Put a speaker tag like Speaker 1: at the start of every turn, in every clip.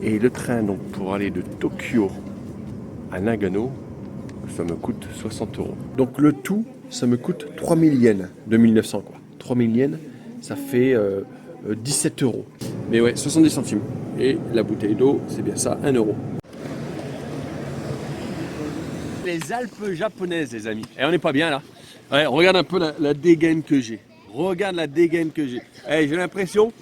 Speaker 1: Et le train, donc, pour aller de Tokyo à Nagano, ça me coûte 60 euros. Donc le tout, ça me coûte 3000 yens de 1900 quoi. 3000 yens, ça fait 17 euros. Mais ouais, 70 centimes. Et la bouteille d'eau, c'est bien ça, 1 euro. Les Alpes japonaises, les amis. Et on n'est pas bien là. Ouais, regarde un peu la dégaine que j'ai. Regarde la dégaine que j'ai. Hey, j'ai l'impression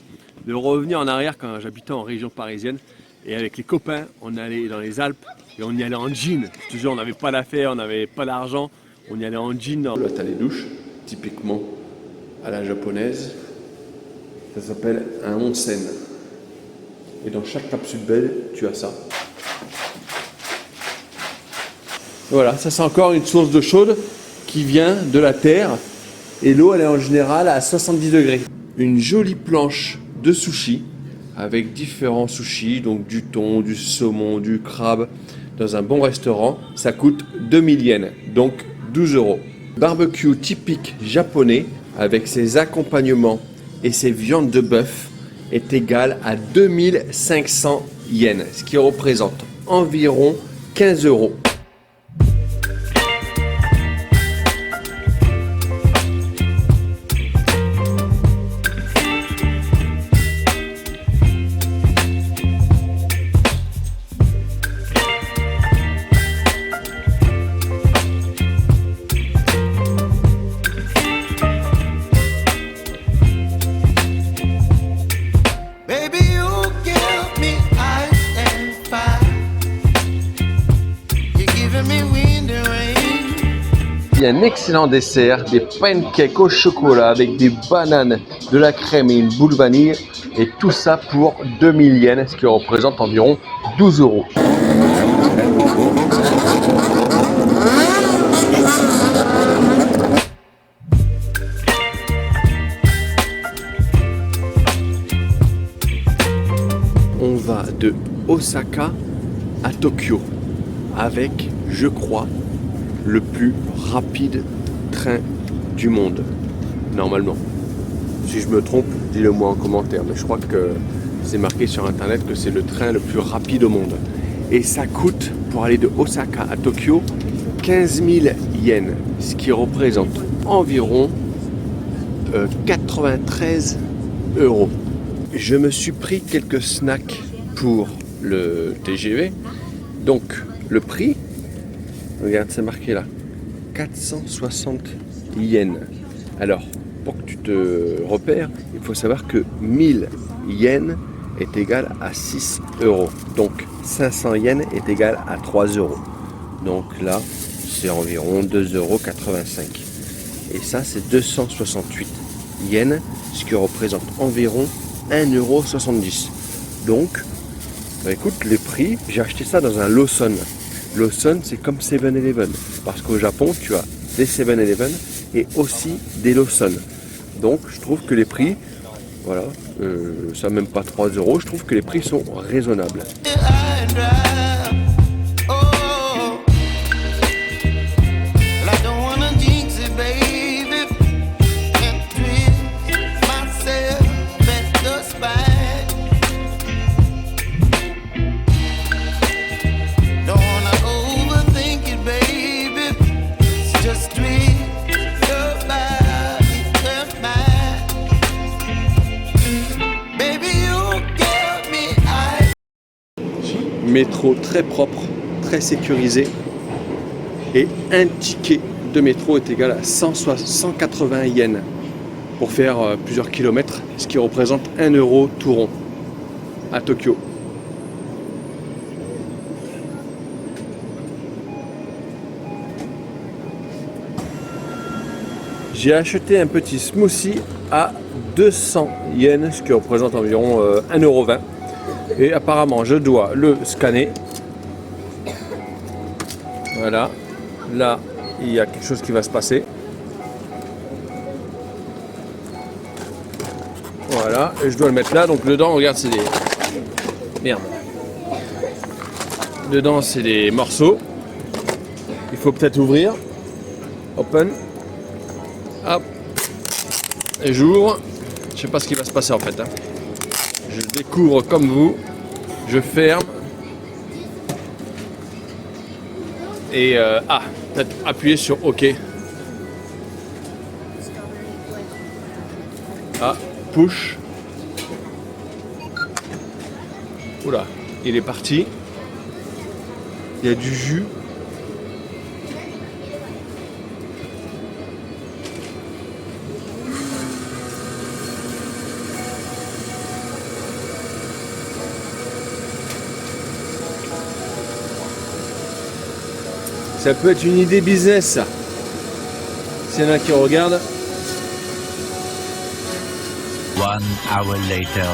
Speaker 1: de revenir en arrière quand j'habitais en région parisienne. Et avec les copains, on allait dans les Alpes et on y allait en jean. Je te jure, on n'avait pas d'affaires, on n'avait pas d'argent. On y allait en jean. Là, tu as les douches, typiquement à la japonaise. Ça s'appelle un onsen. Et dans chaque capsule belle, tu as ça. Voilà, ça c'est encore une source d'eau chaude qui vient de la terre. Et l'eau, elle est en général à 70 degrés. Une jolie planche de sushi avec différents sushis, donc du thon, du saumon, du crabe, dans un bon restaurant. Ça coûte 2000 yens, donc 12 euros. Barbecue typique japonais avec ses accompagnements et ses viandes de bœuf est égal à 2500 yens, ce qui représente environ 15 euros. Il y a un excellent dessert, des pancakes au chocolat avec des bananes, de la crème et une boule vanille. Et tout ça pour 2000 yens, ce qui représente environ 12 euros. On va de Osaka à Tokyo avec, je crois, le plus rapide train du monde, normalement. Si je me trompe, dis-le moi en commentaire, mais je crois que c'est marqué sur internet que c'est le train le plus rapide au monde. Et ça coûte, pour aller de Osaka à Tokyo, 15 000 yens, ce qui représente environ 93 euros. Je me suis pris quelques snacks pour le TGV, donc le prix, regarde, c'est marqué là, 460 yens. Alors, pour que tu te repères, il faut savoir que 1000 yens est égal à 6 euros. Donc, 500 yens est égal à 3 euros. Donc là, c'est environ 2,85 euros. Et ça, c'est 268 yens, ce qui représente environ 1,70 euros. Donc, bah écoute, les prix, j'ai acheté ça dans un Lawson. Lawson, c'est comme 7-Eleven, parce qu'au Japon, tu as des 7-Eleven et aussi des Lawson. Donc, je trouve que les prix, voilà, ça même pas 3 euros, je trouve que les prix sont raisonnables. Métro très propre, très sécurisé, et un ticket de métro est égal à 180 yens pour faire plusieurs kilomètres, ce qui représente 1 euro tout rond à Tokyo. J'ai acheté un petit smoothie à 200 yens, ce qui représente environ 1,20 euro. Et apparemment, je dois le scanner. Voilà. Là, il y a quelque chose qui va se passer. Voilà. Et je dois le mettre là. Donc, dedans, regarde, c'est des... Merde. Dedans, c'est des morceaux. Il faut peut-être ouvrir. Open. Hop. Et j'ouvre. Je sais pas ce qui va se passer en fait. Je découvre comme vous. Je ferme. Et appuyez sur OK. Ah, push. Oula, il est parti. Il y a du jus. Ça peut être une idée business, ça. S'il y en a qui regardent.
Speaker 2: 1 hour later.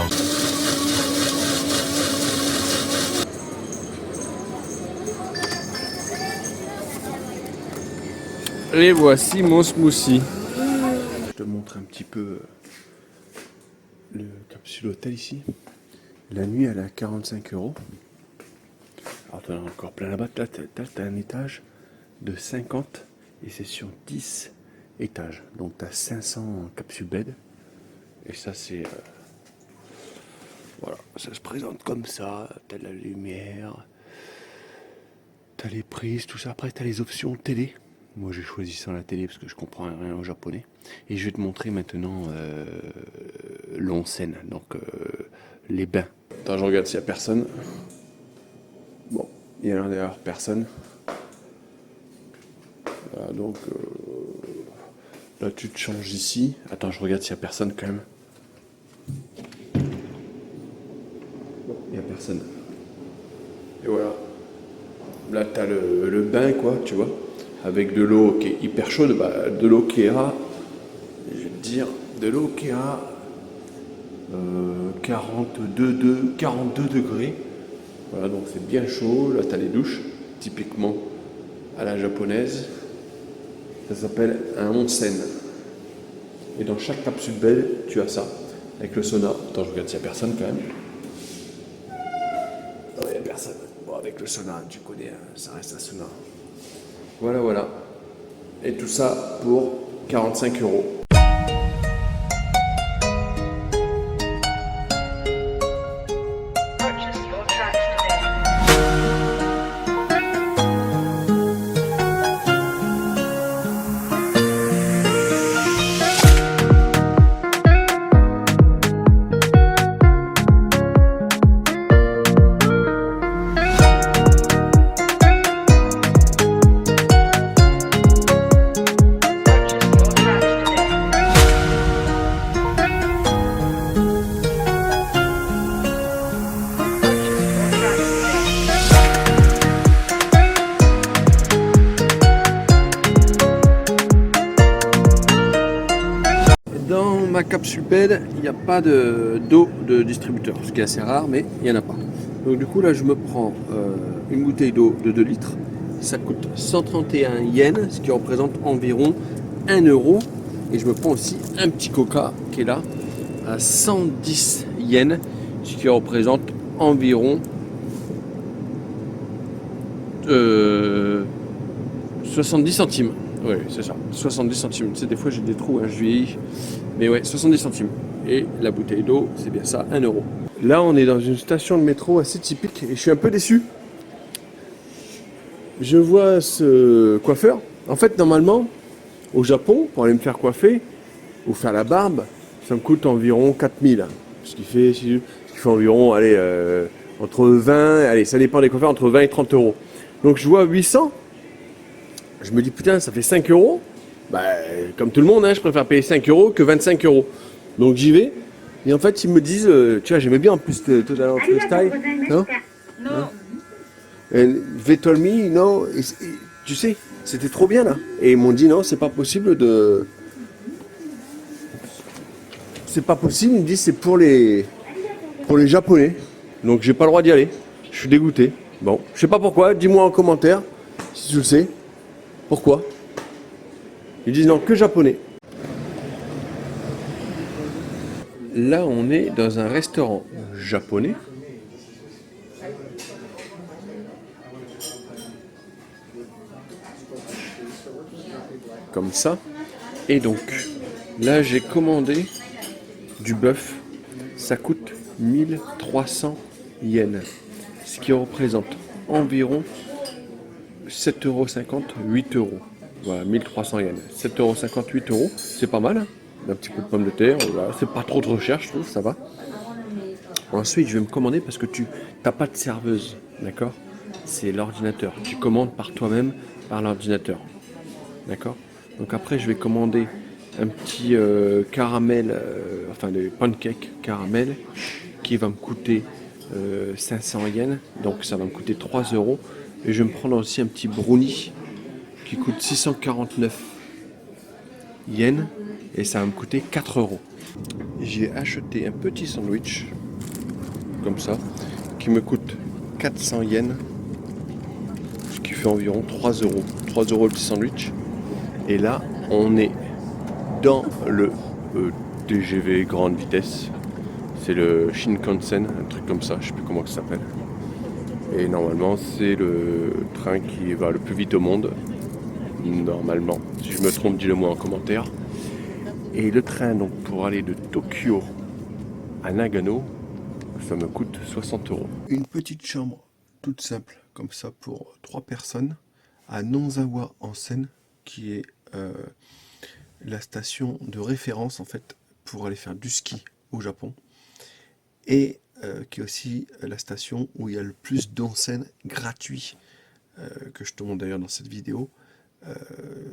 Speaker 1: Et voici mon smoothie. Je te montre un petit peu le capsule hôtel ici. La nuit, elle est à 45 €. Alors, tu as encore plein là-bas. Là, tu as un étage de 50 et c'est sur 10 étages. Donc, tu as 500 capsules bed. Et ça, c'est. Voilà, ça se présente comme ça. Tu as de la lumière, tu as les prises, tout ça. Après, tu as les options télé. Moi, j'ai choisi sans la télé parce que je comprends rien au japonais. Et je vais te montrer maintenant l'onsen, donc les bains. Attends, je regarde s'il n'y a personne. Bon, il y a d'ailleurs personne. Voilà, donc là, tu te changes ici. Attends, je regarde s'il n'y a personne quand même. Bon, il n'y a personne. Et voilà. Là, tu as le bain, quoi, tu vois. Avec de l'eau qui est hyper chaude, de l'eau qui est à, je vais te dire, de l'eau qui est à 42 degrés. Voilà, donc c'est bien chaud. Là, tu as les douches, typiquement à la japonaise. Ça s'appelle un onsen. Et dans chaque capsule belle, tu as ça, avec le sauna. Attends, je regarde s'il n'y a personne quand même. Non, il n'y a personne. Bon, avec le sauna, tu connais, ça reste un sauna. Voilà, voilà. Et tout ça pour 45 €. Dans ma capsule bed, il n'y a pas d'eau de distributeur, ce qui est assez rare, mais il n'y en a pas. Donc du coup là je me prends une bouteille d'eau de 2 litres, ça coûte 131 yens, ce qui représente environ 1 €. Et je me prends aussi un petit coca qui est là à 110 yens, ce qui représente environ 70 centimes. Oui, c'est ça, 70 centimes. Tu sais, des fois j'ai des trous, hein, je vieillis. Mais ouais, 70 centimes. Et la bouteille d'eau, c'est bien ça, 1 €. Là, on est dans une station de métro assez typique et je suis un peu déçu. Je vois ce coiffeur. En fait, normalement, au Japon, pour aller me faire coiffer ou faire la barbe, ça me coûte environ 4000. Ce qui fait environ, allez, entre 20, allez, ça dépend des coiffeurs, entre 20 et 30 €. Donc je vois 800. Je me dis, putain, ça fait 5 €. Bah, comme tout le monde, hein, je préfère payer 5 € que 25 €. Donc j'y vais. Et en fait, ils me disent, tu vois, j'aimais bien en plus tout à l'heure le style. Non. And they told me, no, tu sais, c'était trop bien là. Et ils m'ont dit, non, c'est pas possible de. C'est pas possible, ils me disent, c'est pour les Japonais. Donc j'ai pas le droit d'y aller. Je suis dégoûté. Bon, je sais pas pourquoi, dis-moi en commentaire si tu le sais. Pourquoi? Ils disent non, que japonais. Là, on est dans un restaurant japonais. Comme ça. Et donc, là, j'ai commandé du bœuf. Ça coûte 1300 yens, ce qui représente environ 7,50 €, 8 €. Voilà, 1300 yens. 7,50 €, 8 €, c'est pas mal. Hein, un petit peu de pommes de terre, voilà. C'est pas trop cher, je trouve, ça va. Ensuite, je vais me commander parce que tu n'as pas de serveuse, d'accord? C'est l'ordinateur. Tu commandes par toi-même, par l'ordinateur, d'accord? Donc après, je vais commander un petit caramel, enfin des pancakes caramel, qui va me coûter 500 yens, donc ça va me coûter 3 €. Et je vais me prendre aussi un petit brownie qui coûte 649 yens et ça va me coûter 4 €. J'ai acheté un petit sandwich comme ça qui me coûte 400 yens, ce qui fait environ 3 €. 3 € le petit sandwich. Et là, on est dans le TGV grande vitesse. C'est le Shinkansen, un truc comme ça, je sais plus comment ça s'appelle. Et normalement, c'est le train qui va le plus vite au monde. Normalement, si je me trompe, dis-le moi en commentaire. Et le train, donc, pour aller de Tokyo à Nagano, ça me coûte 60 €. Une petite chambre toute simple, comme ça, pour 3 personnes, à Nonzawa Onsen, qui est la station de référence, en fait, pour aller faire du ski au Japon. Et qui est aussi la station où il y a le plus d'onsen gratuits, que je te montre d'ailleurs dans cette vidéo.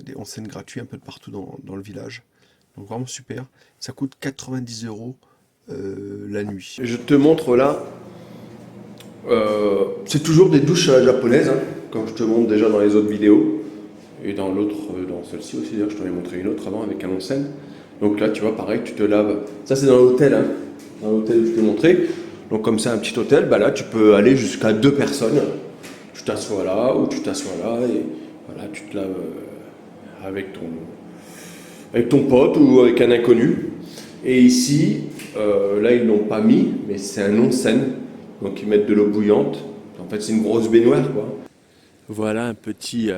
Speaker 1: Des onsen gratuits un peu de partout dans le village. Donc vraiment super. Ça coûte 90 € la nuit. Je te montre là. C'est toujours des douches à la japonaise, hein, comme je te montre déjà dans les autres vidéos. Et dans l'autre, dans celle-ci aussi, d'ailleurs, je t'en ai montré une autre avant avec un onsen. Donc là, tu vois, pareil, tu te laves. Ça, c'est dans l'hôtel, hein. Dans l'hôtel que je t'ai montré. Donc comme c'est un petit hôtel, bah là, tu peux aller jusqu'à 2 personnes. Tu t'assois là ou tu t'assois là et voilà, tu te laves avec ton pote ou avec un inconnu. Et ici, là, ils l'ont pas mis, mais c'est un onsen. Donc ils mettent de l'eau bouillante. En fait, c'est une grosse baignoire, quoi. Voilà un petit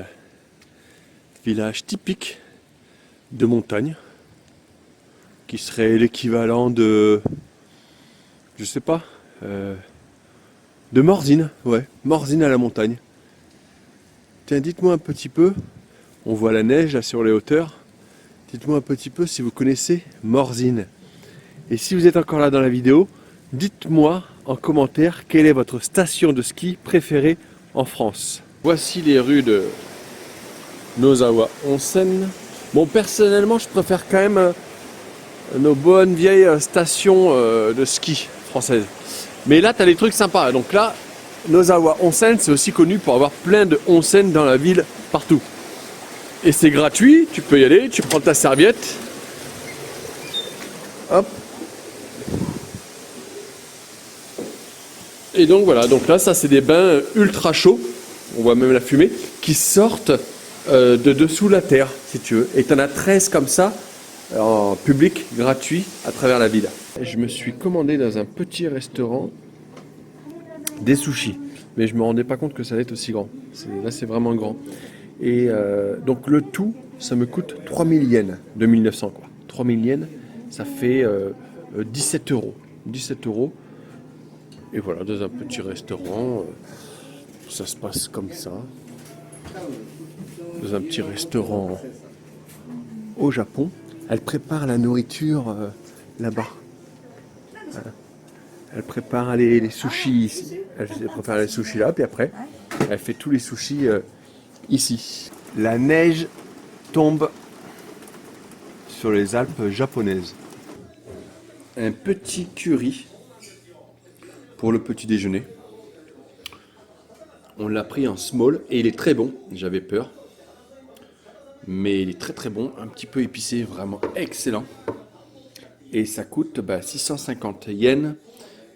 Speaker 1: village typique de montagne, qui serait l'équivalent de, je sais pas, de Morzine, ouais, Morzine à la montagne. Tiens, dites-moi un petit peu, on voit la neige là sur les hauteurs, dites-moi un petit peu si vous connaissez Morzine. Et si vous êtes encore là dans la vidéo, dites-moi en commentaire quelle est votre station de ski préférée en France. Voici les rues de Nozawa Onsen. Bon, personnellement, je préfère quand même nos bonnes vieilles stations de ski françaises. Mais là, tu as des trucs sympas. Donc là, Nozawa Onsen, c'est aussi connu pour avoir plein de onsen dans la ville, partout. Et c'est gratuit, tu peux y aller, tu prends ta serviette. Hop. Et donc voilà, donc là, ça c'est des bains ultra chauds. On voit même la fumée, qui sortent de dessous la terre, si tu veux. Et tu en as 13 comme ça, en public, gratuit, à travers la ville. Je me suis commandé dans un petit restaurant des sushis. Mais je me rendais pas compte que ça allait être aussi grand. Là, c'est vraiment grand. Et donc le tout, ça me coûte 3000 yens, 2900 quoi. 3000 yens, ça fait 17 €. 17 €. Et voilà, dans un petit restaurant, ça se passe comme ça. Dans un petit restaurant au Japon. Elle prépare la nourriture là-bas. Elle prépare les sushis ici. Elle prépare les sushis là, puis après, elle fait tous les sushis ici. La neige tombe sur les Alpes japonaises. Un petit curry pour le petit déjeuner. On l'a pris en small et il est très bon. J'avais peur. Mais il est très très bon. Un petit peu épicé, vraiment excellent. Et ça coûte 650 yens,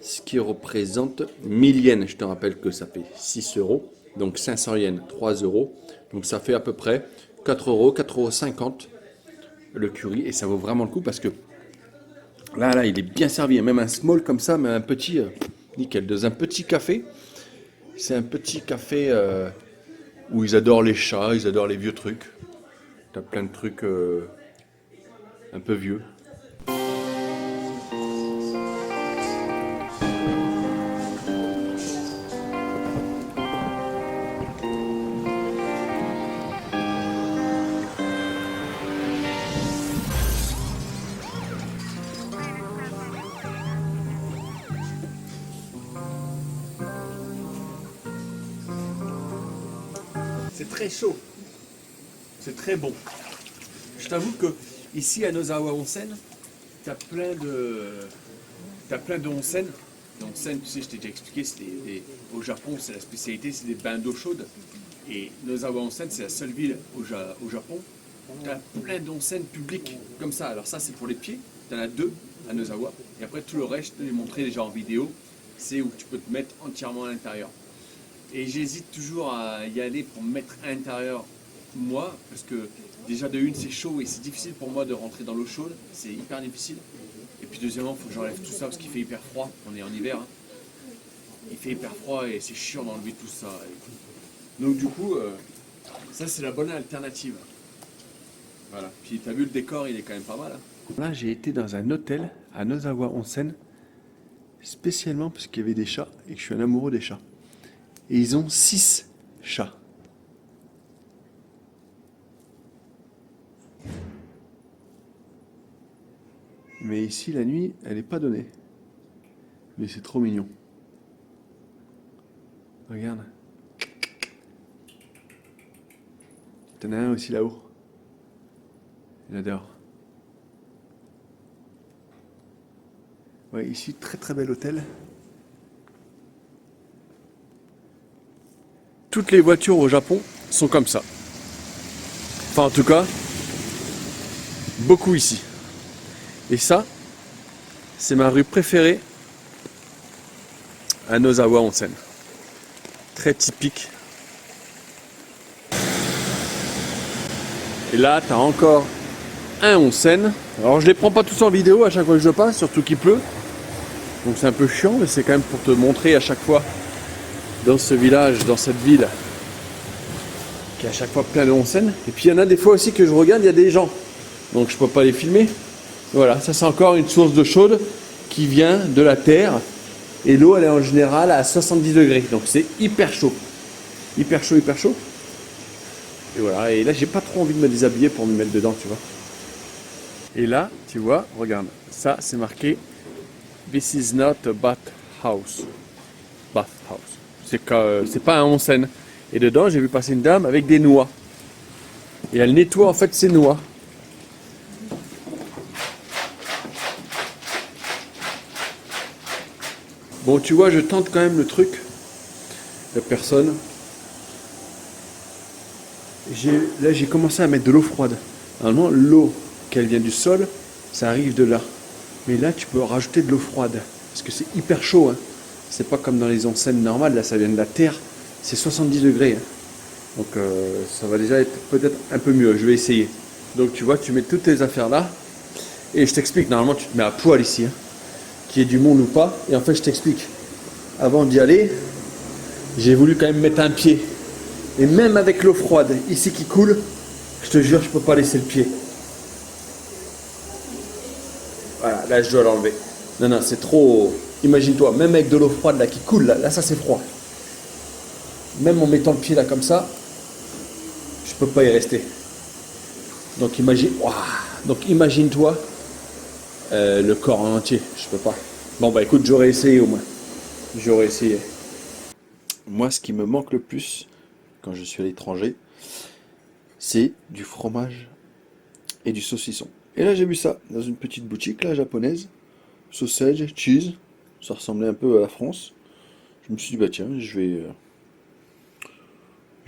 Speaker 1: ce qui représente 1000 yens. Je te rappelle que ça fait 6 €. Donc 500 yens, 3 €. Donc ça fait à peu près 4 €, 4,50 € le curry. Et ça vaut vraiment le coup parce que là, il est bien servi. Même un small comme ça, mais un petit, nickel. Dans un petit café. C'est un petit café où ils adorent les chats, ils adorent les vieux trucs. T'as plein de trucs un peu vieux.
Speaker 3: C'est très chaud. C'est très bon. Je t'avoue que ici à Nozawa Onsen, t'as plein de onsen. Les onsen, tu sais, je t'ai déjà expliqué, au Japon, c'est la spécialité, c'est des bains d'eau chaude. Et Nozawa Onsen, c'est la seule ville au Japon. Tu as plein d'onsen publics comme ça. Alors ça, c'est pour les pieds. Tu en as 2 à Nozawa. Et après, tout le reste, je te l'ai montré déjà en vidéo. C'est où tu peux te mettre entièrement à l'intérieur. Et j'hésite toujours à y aller pour me mettre à l'intérieur, moi, parce que déjà de une, c'est chaud et c'est difficile pour moi de rentrer dans l'eau chaude. C'est hyper difficile. Et puis deuxièmement, il faut que j'enlève tout ça parce qu'il fait hyper froid. On est en hiver. Hein. Il fait hyper froid et c'est chiant d'enlever tout ça. Donc du coup, ça c'est la bonne alternative. Voilà. Puis t'as vu le décor, il est quand même pas mal. Hein.
Speaker 1: Là, j'ai été dans un hôtel à Nozawa Onsen, spécialement parce qu'il y avait des chats et que je suis un amoureux des chats. Et ils ont 6 chats. Mais ici, la nuit, elle n'est pas donnée. Mais c'est trop mignon. Regarde. T'en as un aussi là-haut. Il adore. Ouais, ici, très très bel hôtel. Toutes les voitures au Japon sont comme ça. Enfin, en tout cas, beaucoup ici. Et ça, c'est ma rue préférée à Nozawa Onsen. Très typique. Et là, tu as encore un onsen. Alors, je les prends pas tous en vidéo à chaque fois que je passe, surtout qu'il pleut. Donc c'est un peu chiant, mais c'est quand même pour te montrer à chaque fois dans ce village, dans cette ville, qui a à chaque fois plein de onsen. Et puis il y en a des fois aussi que je regarde, il y a des gens. Donc je peux pas les filmer. Voilà, ça c'est encore une source d'eau chaude qui vient de la terre. Et l'eau, elle est en général à 70 degrés. Donc c'est hyper chaud. Hyper chaud, hyper chaud. Et voilà, et là j'ai pas trop envie de me déshabiller pour me mettre dedans, tu vois. Et là, tu vois, regarde, ça c'est marqué This is not a bathhouse. Bathhouse. C'est pas un onsen. Et dedans, j'ai vu passer une dame avec des noix. Et elle nettoie en fait ses noix. Bon, tu vois, je tente quand même le truc. La personne. Là, j'ai commencé à mettre de l'eau froide. Normalement, l'eau qu'elle vient du sol, ça arrive de là. Mais là, tu peux rajouter de l'eau froide. Parce que c'est hyper chaud. Hein. C'est pas comme dans les onsen normales. Là, ça vient de la terre. C'est 70 degrés. Hein. Donc, ça va déjà être peut-être un peu mieux. Je vais essayer. Donc, tu vois, tu mets toutes tes affaires là. Et je t'explique. Normalement, tu te mets à poil ici. Hein. Qu'il y ait du monde ou pas. Et en fait, je t'explique. Avant d'y aller, j'ai voulu quand même mettre un pied. Et même avec l'eau froide, ici qui coule, je te jure, je peux pas laisser le pied. Voilà, là je dois l'enlever. Non, non, c'est trop... Imagine-toi, même avec de l'eau froide là qui coule, là ça c'est froid. Même en mettant le pied là comme ça, je peux pas y rester. Donc imagine-toi le corps en entier, je peux pas. Bon bah écoute, j'aurais essayé au moins. J'aurais essayé. Moi, ce qui me manque le plus quand je suis à l'étranger, c'est du fromage et du saucisson. Et là, j'ai vu ça dans une petite boutique là, japonaise. Sausage, cheese. Ça ressemblait un peu à la France. Je me suis dit, bah tiens, je vais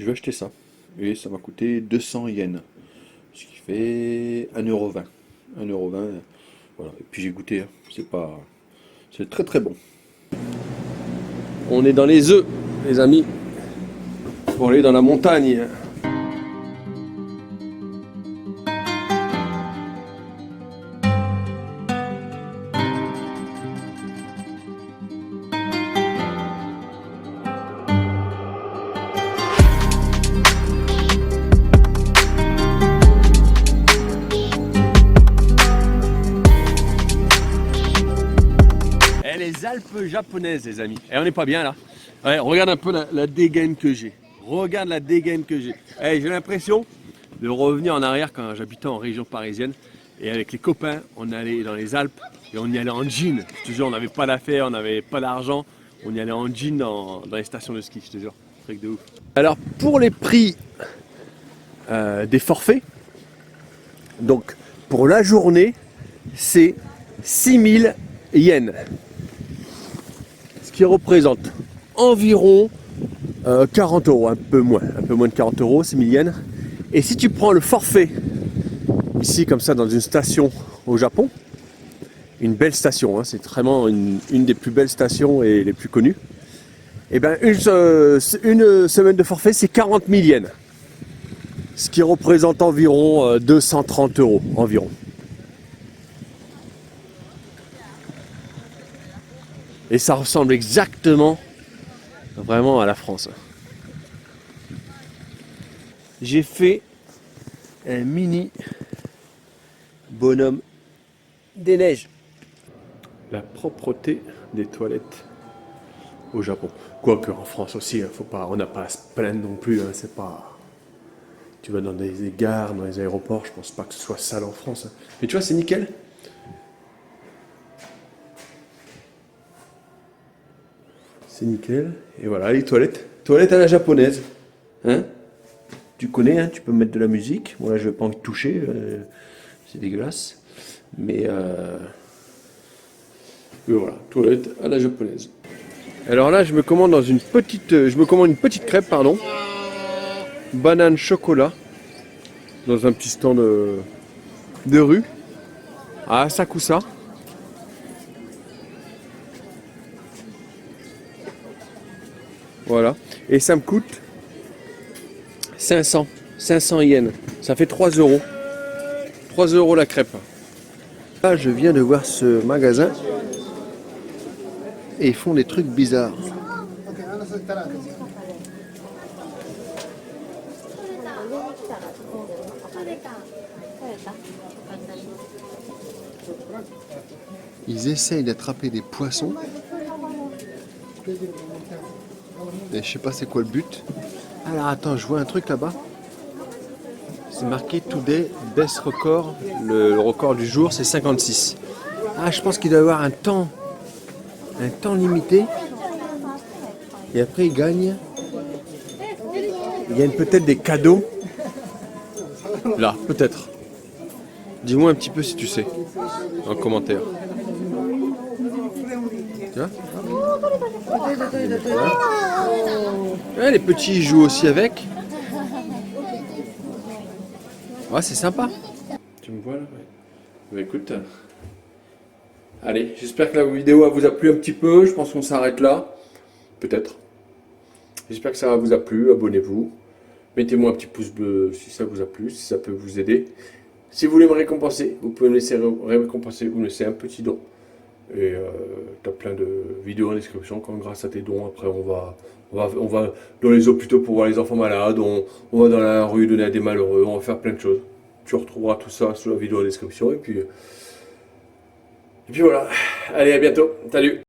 Speaker 1: acheter ça. Et ça m'a coûté 200 yens. Ce qui fait 1,20 €. 1,20 €. Voilà. Et puis j'ai goûté. Hein. C'est très très bon. On est dans les œufs, les amis. Pour aller dans la montagne. Les Alpes japonaises, les amis. Et on n'est pas bien là. Ouais, regarde un peu la dégaine que j'ai. Regarde la dégaine que j'ai. J'ai l'impression de revenir en arrière quand j'habitais en région parisienne. Et avec les copains, on allait dans les Alpes et on y allait en jean. Je te jure, on n'avait pas d'affaires, on n'avait pas d'argent. On y allait en jean dans les stations de ski, je te jure. truc de ouf. Alors pour les prix des forfaits, donc pour la journée, c'est 6000 yens. Ce qui représente environ 40 euros, un peu moins de 40 euros, 6000 yens. Et si tu prends le forfait, ici comme ça dans une station au Japon, une belle station, hein, c'est vraiment une des plus belles stations et les plus connues, et bien une semaine de forfait c'est 40 000 yens. Ce qui représente environ 230 euros environ. Et ça ressemble exactement vraiment à la France. J'ai fait un mini bonhomme des neiges. La propreté des toilettes au Japon. Quoique en France aussi, faut pas, on n'a pas à se plaindre non plus. Hein, c'est pas. Tu vas dans des gares, dans les aéroports, je pense pas que ce soit sale en France. Hein. Mais tu vois, c'est nickel. C'est nickel. Et voilà, les toilettes. Toilettes à la japonaise. Hein? Tu connais, hein, tu peux mettre de la musique. Bon là, je n'ai pas envie de toucher. C'est dégueulasse. Mais voilà, toilette à la japonaise. Alors là, je me commande une petite crêpe, pardon. Banane chocolat. Dans un petit stand de rue. À Asakusa. Voilà. Et ça me coûte 500 yens. Ça fait 3 euros. 3 euros la crêpe. Là, je viens de voir ce magasin. Et ils font des trucs bizarres. Ils essayent d'attraper des poissons. Et je sais pas c'est quoi le but. Alors attends, je vois un truc là-bas. C'est marqué Today Best Record. Le record du jour c'est 56. Ah, je pense qu'il doit y avoir un temps limité. Et après il gagne. Il gagne peut-être des cadeaux. Là, peut-être. Dis-moi un petit peu si tu sais. En commentaire. Tu vois ? Ouais, les petits ils jouent aussi avec. Ouais, c'est sympa. Tu me vois là ? Ouais. Bah, écoute. Allez, j'espère que la vidéo vous a plu un petit peu. Je pense qu'on s'arrête là. Peut-être. J'espère que ça vous a plu. Abonnez-vous. Mettez-moi un petit pouce bleu si ça vous a plu, si ça peut vous aider. Si vous voulez me récompenser, vous pouvez me laisser récompenser ou me laisser un petit don. Et tu as plein de vidéos en description. Quand grâce à tes dons, après on va dans les hôpitaux pour voir les enfants malades, on va dans la rue donner à des malheureux, on va faire plein de choses. Tu retrouveras tout ça sur la vidéo en description. Et puis voilà. Allez, à bientôt. Salut.